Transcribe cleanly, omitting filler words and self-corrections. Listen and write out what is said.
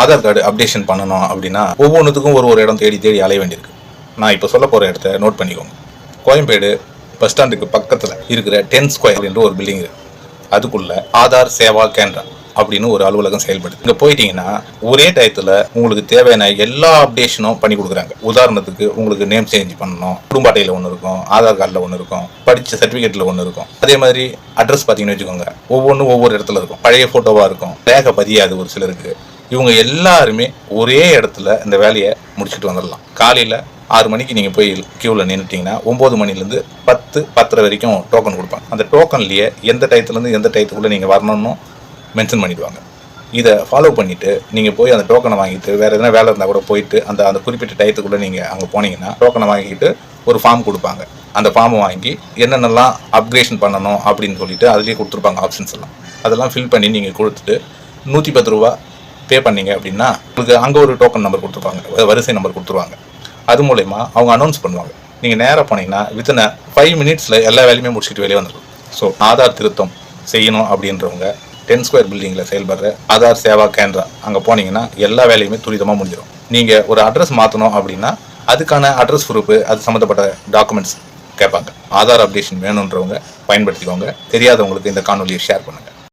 Aadhaar card updation பண்ணணும் அப்படின்னா ஒவ்வொன்றுத்துக்கும் ஒரு இடம் தேடி தேடி அலைய வேண்டியிருக்கு. நான் இப்போ சொல்ல போகிற இடத்த நோட் பண்ணிக்கோங்க. கோயம்பேடு பஸ் ஸ்டாண்டுக்கு பக்கத்தில் இருக்கிற 10 ஸ்கொயர் என்ற ஒரு பில்டிங் இருக்கு. அதுக்குள்ள ஆதார் சேவா கேந்திரா அப்படின்னு ஒரு அலுவலகம் செயல்படுது. இங்க போயிட்டீங்கன்னா ஒரே டயத்துல உங்களுக்கு தேவையான எல்லா அப்டேஷனும் பண்ணி கொடுக்குறாங்க. உதாரணத்துக்கு உங்களுக்கு நேம் சேஞ்ச் பண்ணணும், குடும்ப அட்டையில ஒன்று இருக்கும், ஆதார் கார்டில் ஒன்று இருக்கும், படிச்ச சர்டிஃபிகேட்ல ஒன்று இருக்கும். அதே மாதிரி அட்ரஸ் பார்த்தீங்கன்னு வச்சுக்கோங்க, ஒவ்வொன்றும் ஒவ்வொரு இடத்துல இருக்கும். பழைய போட்டோவா இருக்கும், ரேகை பதியாது ஒரு சிலருக்கு. இவங்க எல்லாருமே ஒரே இடத்துல இந்த வேலையை முடிச்சுட்டு வந்துடலாம். காலையில 6 மணிக்கு நீங்கள் போய் கியூவில் நின்றுட்டிங்கன்னா 9 மணிலேருந்து 10-10:30 வரைக்கும் டோக்கன் கொடுப்பாங்க. அந்த டோக்கன்லேயே எந்த டயத்துலேருந்து எந்த டயத்துக்குள்ளே நீங்கள் வரணும்னு மென்ஷன் பண்ணிடுவாங்க. இதை ஃபாலோ பண்ணிவிட்டு நீங்கள் போய் அந்த டோக்கனை வாங்கிட்டு வேறு எதனா வேலை இருந்தால் கூட போயிட்டு அந்த குறிப்பிட்ட டயத்துக்குள்ளே நீங்கள் அங்கே போனீங்கன்னா டோக்கனை வாங்கிட்டு ஒரு ஃபார்ம் கொடுப்பாங்க. அந்த ஃபார்மை வாங்கி என்னென்னலாம் அப்கிரேஷன் பண்ணணும் அப்படின்னு சொல்லிட்டு அதுலேயே கொடுத்துருப்பாங்க ஆப்ஷன்ஸ் எல்லாம். அதெல்லாம் ஃபில் பண்ணி நீங்கள் கொடுத்துட்டு 110 ரூபா பே பண்ணீங்க அப்படின்னா உங்களுக்கு அங்கே ஒரு டோக்கன் நம்பர் கொடுத்துருப்பாங்க, வரிசை நம்பர் கொடுத்துருவாங்க. அது மூலயமா அவங்க அனௌன்ஸ் பண்ணுவாங்க. நீங்கள் நேராக போனீங்கன்னா வித்தின் 5 மினிட்ஸில் எல்லா வேலையுமே முடிச்சுட்டு வெளியே வந்துடும். ஸோ ஆதார் திருத்தம் செய்யணும் அப்படின்றவங்க 10 ஸ்கொயர் பில்டிங்கில் செயல்படுற ஆதார் சேவா கேந்திரா அங்கே போனீங்கன்னா எல்லா வேலையுமே துரிதமாக முடிஞ்சிடும். நீங்கள் ஒரு அட்ரஸ் மாற்றணும் அப்படின்னா அதுக்கான அட்ரஸ் ப்ரூஃபு, அது சம்மந்தப்பட்ட டாக்குமெண்ட்ஸ் கேட்பாங்க. ஆதார் அப்டேஷன் வேணுன்றவங்க பயன்படுத்திக்கோங்க. தெரியாதவங்களுக்கு இந்த காணொலியை ஷேர் பண்ணுங்கள்.